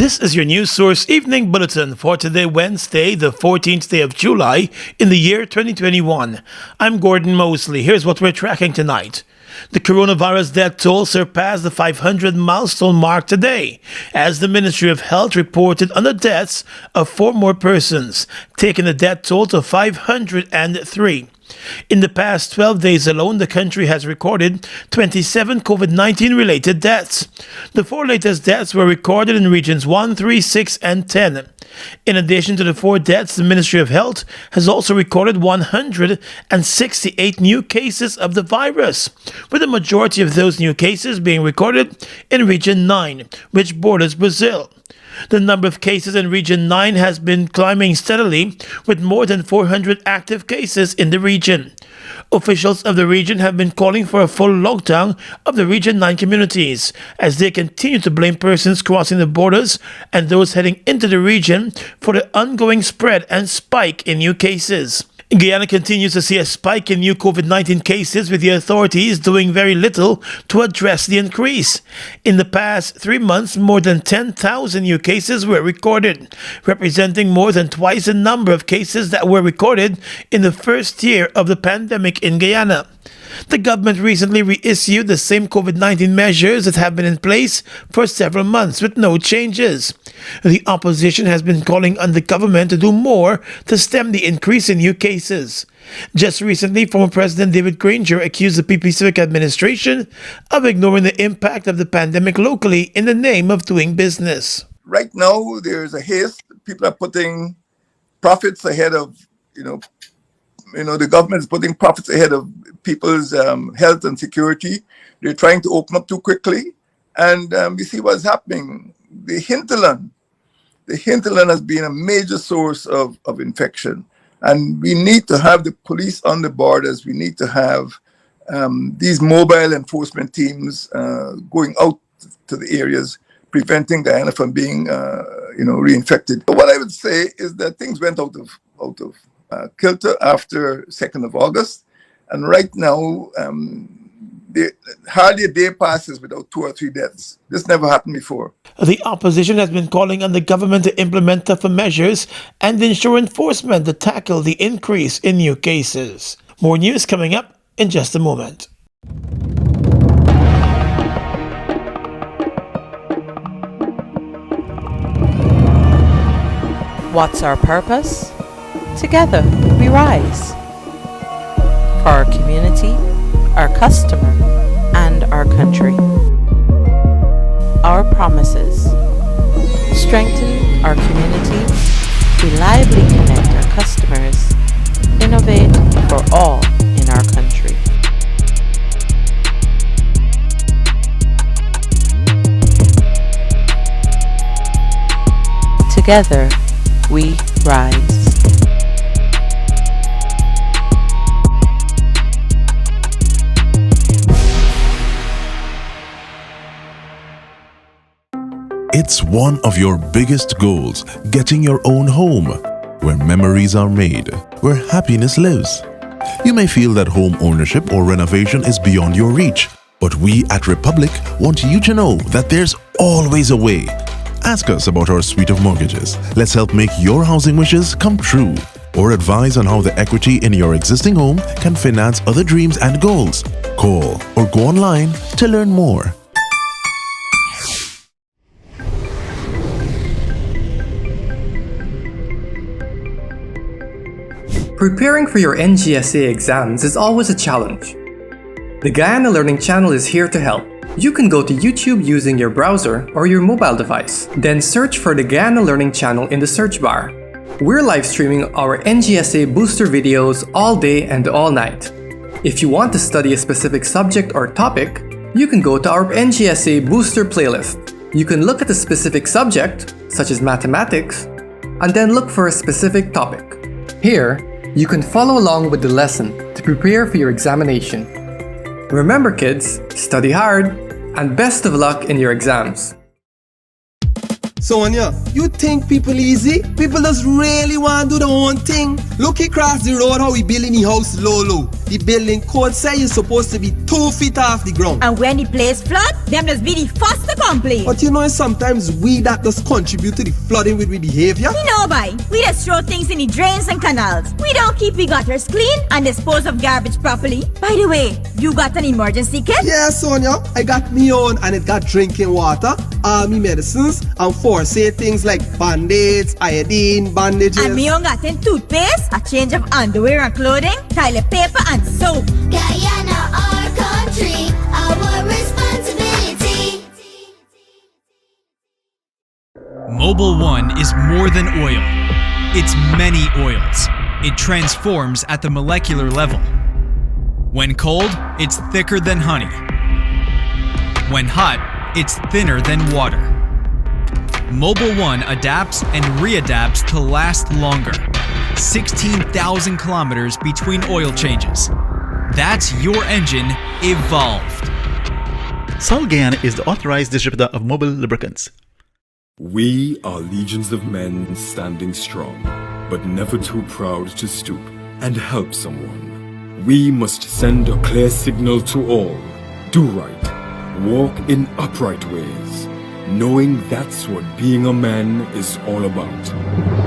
This is your news source evening bulletin for today, Wednesday, the 14th day of July in the year 2021. I'm Gordon Mosley. Here's what we're tracking tonight. The coronavirus death toll surpassed the 500 milestone mark today, as the Ministry of Health reported on the deaths of 4 more persons, taking the death toll to 503. In the past 12 days alone, the country has recorded 27 COVID-19 related deaths. The 4 latest deaths were recorded in regions 1, 3, 6, and 10. In addition to the 4 deaths, the Ministry of Health has also recorded 168 new cases of the virus, with the majority of those new cases being recorded in Region 9, which borders Brazil. The number of cases in Region 9 has been climbing steadily, with more than 400 active cases in the region. Officials of the region have been calling for a full lockdown of the Region 9 communities, as they continue to blame persons crossing the borders and those heading into the region for the ongoing spread and spike in new cases. Guyana continues to see a spike in new COVID-19 cases, with the authorities doing very little to address the increase. In the past 3 months, more than 10,000 new cases were recorded, representing more than twice the number of cases that were recorded in the first year of the pandemic in Guyana. The government recently reissued the same COVID-19 measures that have been in place for several months with no changes. The opposition has been calling on the government to do more to stem the increase in new cases. Just recently, former President David Granger accused the PP Civic administration of ignoring the impact of the pandemic locally in the name of doing business. Right now, there's a haste. People are putting profits ahead of, the government is putting profits ahead of people's health and security. They're trying to open up too quickly. And we see what's happening. The hinterland has been a major source of infection. And we need to have the police on the borders. We need to have these mobile enforcement teams going out to the areas, preventing Guyana from being, reinfected. But what I would say is that things went out of kilter after 2nd of August. And right now, hardly a day passes without 2 or 3 deaths. This never happened before. The opposition has been calling on the government to implement tougher measures and ensure enforcement to tackle the increase in new cases. More news coming up in just a moment. What's our purpose? Together we rise. For our community, our customer, and our country. Our promises: strengthen our community, reliably connect our customers, innovate for all in our country. Together we rise. It's one of your biggest goals, getting your own home, where memories are made, where happiness lives. You may feel that home ownership or renovation is beyond your reach, but we at Republic want you to know that there's always a way. Ask us about our suite of mortgages. Let's help make your housing wishes come true. Or advise on how the equity in your existing home can finance other dreams and goals. Call or go online to learn more. Preparing for your NGSA exams is always a challenge. The Guyana Learning Channel is here to help. You can go to YouTube using your browser or your mobile device, then search for the Guyana Learning Channel in the search bar. We're live streaming our NGSA booster videos all day and all night. If you want to study a specific subject or topic, you can go to our NGSA booster playlist. You can look at a specific subject, such as mathematics, and then look for a specific topic. Here, you can follow along with the lesson to prepare for your examination. Remember kids, study hard, and best of luck in your exams. So Anya, you think people easy? People just really want to do their own thing Look across the road how we building the house low. The building code say you're supposed to be 2 feet off the ground. And when the place flood, them just be the first to complain. But you know sometimes we that just contribute to the flooding with we behavior. You know, boy, we just throw things in the drains and canals. We don't keep the gutters clean and dispose of garbage properly. By the way, you got an emergency kit? Yeah, Sonia, I got me own and it got drinking water, army medicines, and for say things like band-aids, iodine, bandages. And me own got in toothpaste, a change of underwear and clothing, toilet paper and soap. Guyana, our country, our responsibility. Mobil 1 is more than oil. It's many oils. It transforms at the molecular level. When cold, it's thicker than honey. When hot, it's thinner than water. Mobil 1 adapts and readapts to last longer. 16,000 kilometers between oil changes. That's your engine evolved. Sol Guyana is the authorized distributor of Mobil lubricants. We are legions of men standing strong, but never too proud to stoop and help someone. We must send a clear signal to all. Do right. Walk in upright ways, knowing that's what being a man is all about.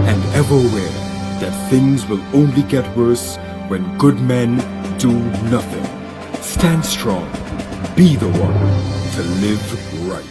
And ever aware that things will only get worse when good men do nothing. Stand strong. Be the one to live right.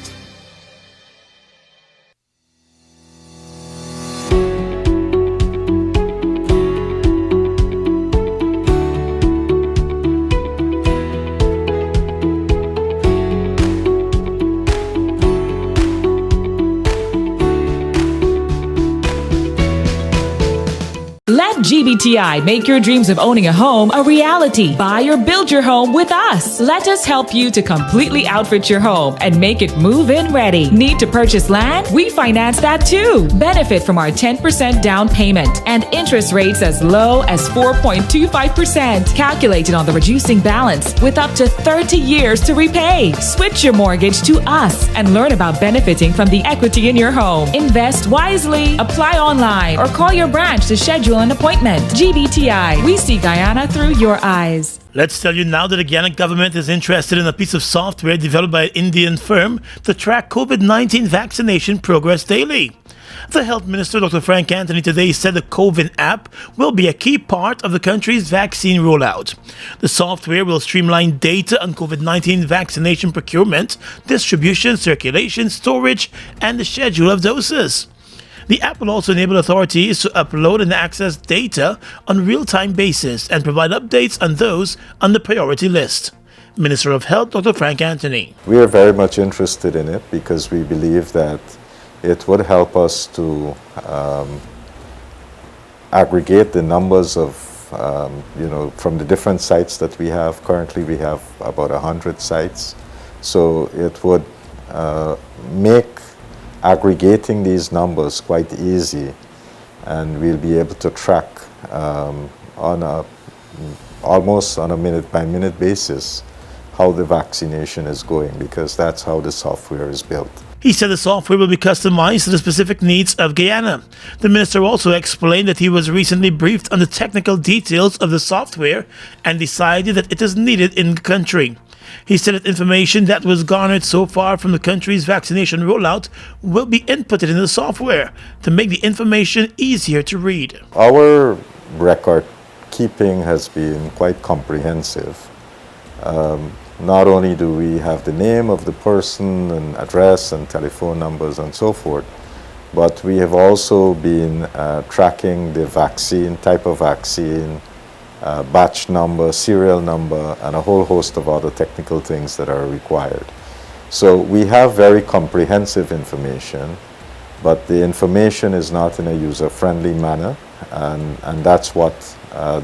Let GBTI make your dreams of owning a home a reality. Buy or build your home with us. Let us help you to completely outfit your home and make it move-in ready. Need to purchase land? We finance that too. Benefit from our 10% down payment and interest rates as low as 4.25%. Calculated on the reducing balance with up to 30 years to repay. Switch your mortgage to us and learn about benefiting from the equity in your home. Invest wisely. Apply online or call your branch to schedule an appointment. GBTI, we see Guyana through your eyes. Let's tell you now that the Guyana government is interested in a piece of software developed by an Indian firm to track COVID-19 vaccination progress daily. The Health Minister, Dr. Frank Anthony, today said the COVID app will be a key part of the country's vaccine rollout. The software will streamline data on COVID-19 vaccination procurement, distribution, circulation, storage, and the schedule of doses. The app will also enable authorities to upload and access data on a real-time basis and provide updates on those on the priority list. Minister of Health, Dr. Frank Anthony. We are very much interested in it because we believe that it would help us to aggregate the numbers of, from the different sites that we have. Currently, we have about 100 sites. So it would make aggregating these numbers quite easy, and we'll be able to track almost on a minute-by-minute basis how the vaccination is going, because that's how the software is built. He said the software will be customized to the specific needs of Guyana. The minister also explained that he was recently briefed on the technical details of the software and decided that it is needed in the country. He said that information that was garnered so far from the country's vaccination rollout will be inputted in the software to make the information easier to read. Our record keeping has been quite comprehensive. Not only do we have the name of the person and address and telephone numbers and so forth, but we have also been tracking the vaccine, type of vaccine, batch number, serial number, and a whole host of other technical things that are required. So we have very comprehensive information, but the information is not in a user-friendly manner, and that's what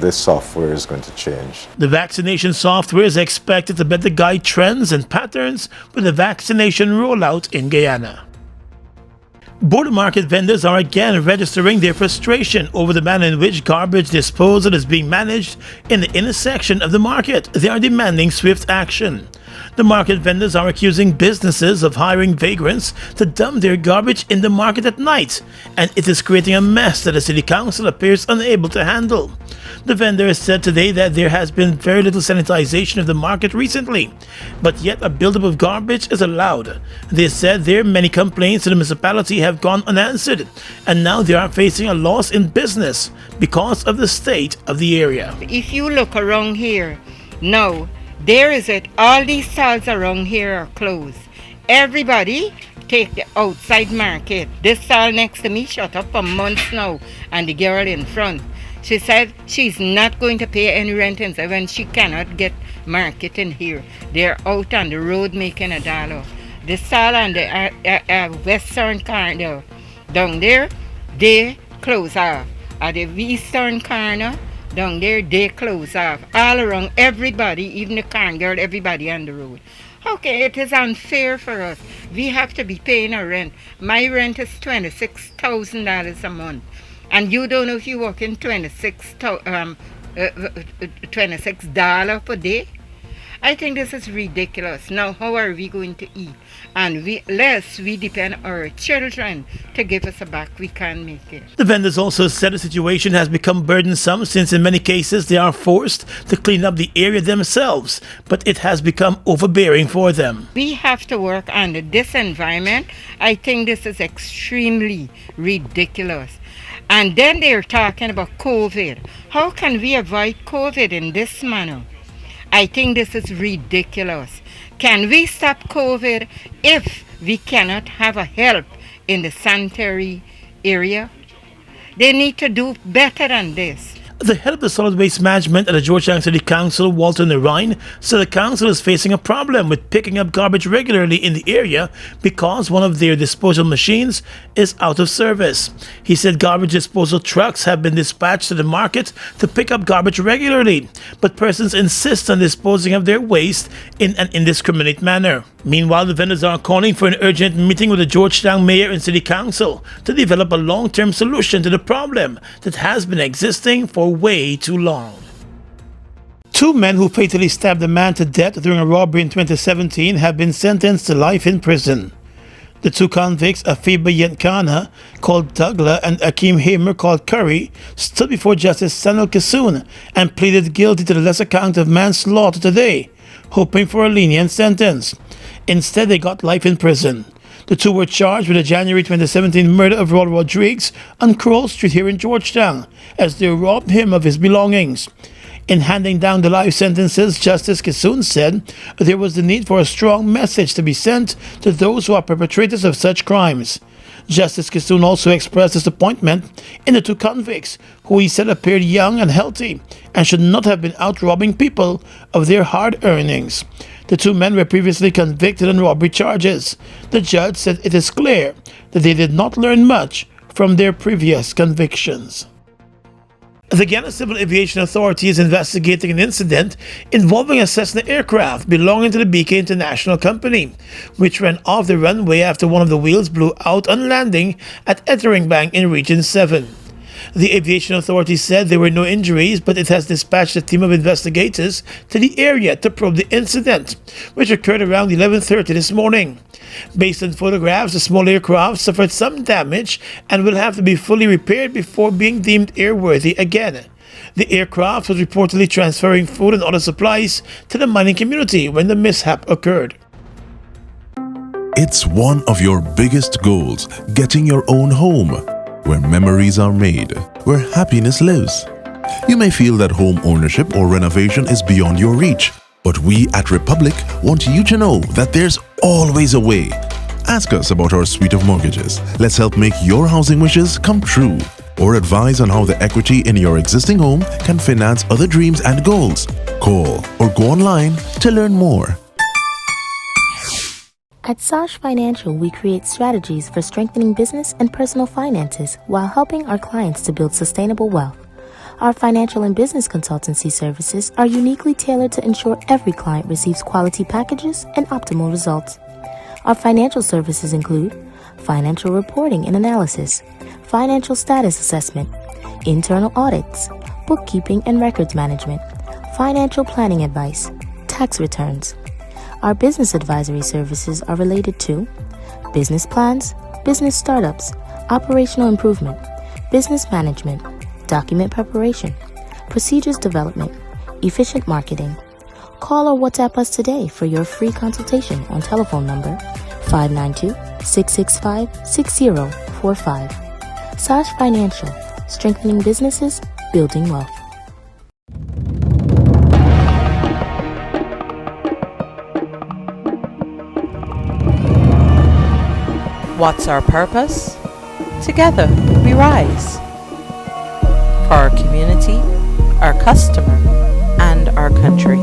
this software is going to change. The vaccination software is expected to better guide trends and patterns with the vaccination rollout in Guyana. Border market vendors are again registering their frustration over the manner in which garbage disposal is being managed in the intersection of the market. They are demanding swift action. The market vendors are accusing businesses of hiring vagrants to dump their garbage in the market at night, and it is creating a mess that the city council appears unable to handle. The vendors said today that there has been very little sanitization of the market recently, but yet a buildup of garbage is allowed. They said their many complaints to the municipality have gone unanswered, and now they are facing a loss in business because of the state of the area. If you look around here, now, there is it. All these stalls around here are closed. Everybody take the outside market. This stall next to me shut up for months now, and the girl in front, she said she's not going to pay any rent when she cannot get market in here. They're out on the road making $1. The stall on the western corner down there, they close off. At the eastern corner, down there, they close off. All around, everybody, even the car girl, everybody on the road. Okay, it is unfair for us. We have to be paying our rent. My rent is $26,000 a month. And you don't know if you work in $26 per day? I think this is ridiculous. Now, how are we going to eat? And lest we depend on our children to give us a back, we can't make it. The vendors also said the situation has become burdensome since in many cases they are forced to clean up the area themselves, but it has become overbearing for them. We have to work under this environment. I think this is extremely ridiculous. And then they're talking about COVID. How can we avoid COVID in this manner? I think this is ridiculous. Can we stop COVID if we cannot have a help in the sanitary area? They need to do better than this. The head of the Solid Waste Management at the Georgetown City Council, Walter Narine, said the council is facing a problem with picking up garbage regularly in the area because one of their disposal machines is out of service. He said garbage disposal trucks have been dispatched to the market to pick up garbage regularly, but persons insist on disposing of their waste in an indiscriminate manner. Meanwhile, the vendors are calling for an urgent meeting with the Georgetown Mayor and City Council to develop a long-term solution to the problem that has been existing for way too long. Two men who fatally stabbed a man to death during a robbery in 2017 have been sentenced to life in prison. The two convicts, Afiba Yenkana, called Douglas, and Akeem Hamer, called Curry, stood before Justice Sanil Kissoon and pleaded guilty to the lesser count of manslaughter today, hoping for a lenient sentence. Instead, they got life in prison. The two were charged with the January 2017 murder of Rod Rodriguez on Crowell Street here in Georgetown, as they robbed him of his belongings. In handing down the life sentences, Justice Kissoon said there was the need for a strong message to be sent to those who are perpetrators of such crimes. Justice Kissoon also expressed disappointment in the two convicts, who he said appeared young and healthy and should not have been out robbing people of their hard earnings. The two men were previously convicted on robbery charges. The judge said it is clear that they did not learn much from their previous convictions. The Guyana Civil Aviation Authority is investigating an incident involving a Cessna aircraft belonging to the BK International Company, which ran off the runway after one of the wheels blew out on landing at Etteringbank in Region 7. The Aviation Authority said there were no injuries, but it has dispatched a team of investigators to the area to probe the incident, which occurred around 11:30 this morning. Based on photographs, the small aircraft suffered some damage and will have to be fully repaired before being deemed airworthy again. The aircraft was reportedly transferring food and other supplies to the mining community when the mishap occurred. It's one of your biggest goals, getting your own home, where memories are made, where happiness lives. You may feel that home ownership or renovation is beyond your reach, but we at Republic want you to know that there's always a way. Ask us about our suite of mortgages. Let's help make your housing wishes come true. Or advise on how the equity in your existing home can finance other dreams and goals. Call or go online to learn more. At Sash Financial, we create strategies for strengthening business and personal finances while helping our clients to build sustainable wealth. Our financial and business consultancy services are uniquely tailored to ensure every client receives quality packages and optimal results. Our financial services include financial reporting and analysis, financial status assessment, internal audits, bookkeeping and records management, financial planning advice, tax returns. Our business advisory services are related to business plans, business startups, operational improvement, business management, document preparation, procedures development, efficient marketing. Call or WhatsApp us today for your free consultation on telephone number 592-665-6045. Sash Financial, strengthening businesses, building wealth. What's our purpose? Together we rise. For our community, our customer, and our country.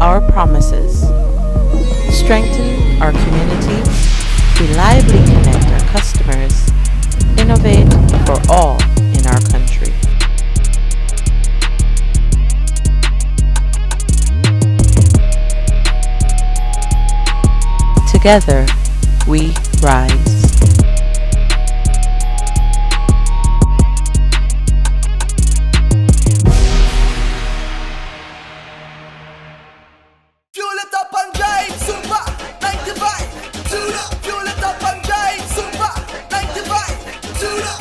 Our promises: strengthen our community, reliably connect our customers, innovate for all in our country. Together we rise. Fuel it up and drive, super 95. Tune up. Fuel it up and drive, super 95. Tune up.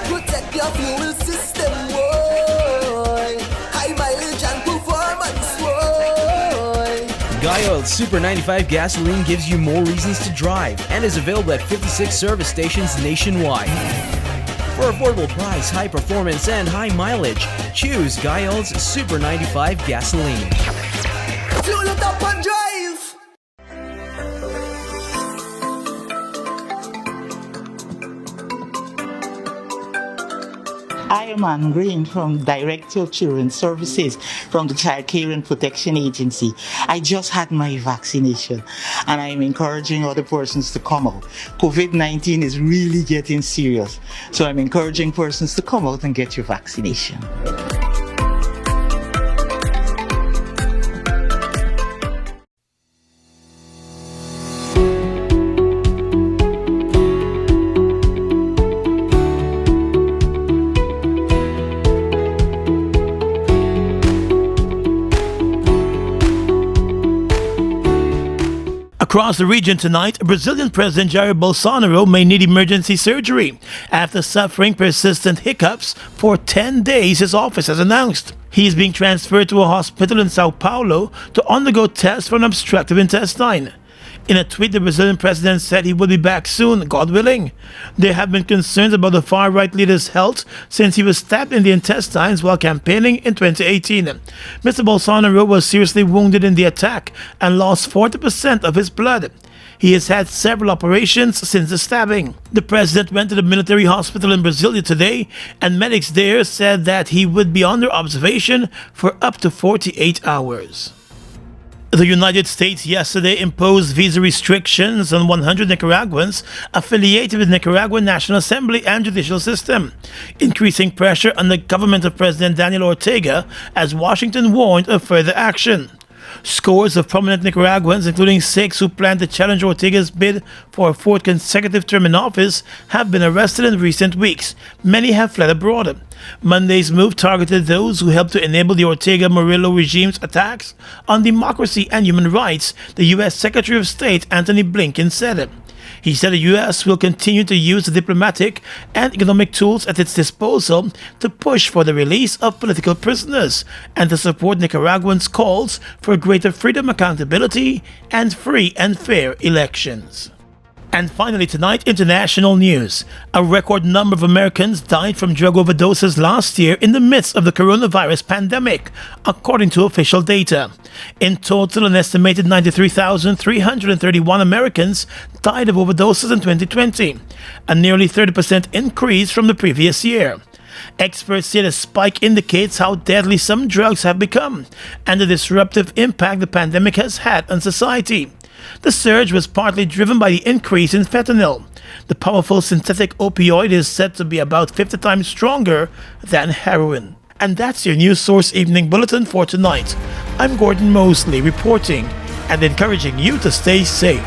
Protect your fuel system, boy. High mileage and performance, boy. Guy Super 95 gasoline gives you more reasons to drive and is available at 56 service stations nationwide. For affordable price, high performance, and high mileage, choose Guy Super 95 gasoline. Fuel it up and drive. I am Anne Green from Director of Children's Services from the Child Care and Protection Agency. I just had my vaccination and I'm encouraging other persons to come out. COVID-19 is really getting serious, so I'm encouraging persons to come out and get your vaccination. Across the region tonight, Brazilian President Jair Bolsonaro may need emergency surgery after suffering persistent hiccups for 10 days, his office has announced. He is being transferred to a hospital in Sao Paulo to undergo tests for an obstructive intestine. In a tweet, the Brazilian president said he will be back soon, God willing. There have been concerns about the far-right leader's health since he was stabbed in the intestines while campaigning in 2018. Mr. Bolsonaro was seriously wounded in the attack and lost 40% of his blood. He has had several operations since the stabbing. The president went to the military hospital in Brasilia today, and medics there said that he would be under observation for up to 48 hours. The United States yesterday imposed visa restrictions on 100 Nicaraguans affiliated with Nicaraguan National Assembly and judicial system, increasing pressure on the government of President Daniel Ortega as Washington warned of further action. Scores of prominent Nicaraguans, including 6 who plan to challenge Ortega's bid for a 4th consecutive term in office, have been arrested in recent weeks. Many have fled abroad. Monday's move targeted those who helped to enable the Ortega-Murillo regime's attacks on democracy and human rights, the U.S. Secretary of State Antony Blinken said. He said the U.S. will continue to use the diplomatic and economic tools at its disposal to push for the release of political prisoners and to support Nicaraguans' calls for greater freedom, accountability, and free and fair elections. And finally tonight, international news. A record number of Americans died from drug overdoses last year in the midst of the coronavirus pandemic, according to official data. In total, an estimated 93,331 Americans died of overdoses in 2020, a nearly 30% increase from the previous year. Experts say the spike indicates how deadly some drugs have become and the disruptive impact the pandemic has had on society. The surge was partly driven by the increase in fentanyl. The powerful synthetic opioid is said to be about 50 times stronger than heroin. And that's your News Source Evening Bulletin for tonight. I'm Gordon Mosley reporting and encouraging you to stay safe.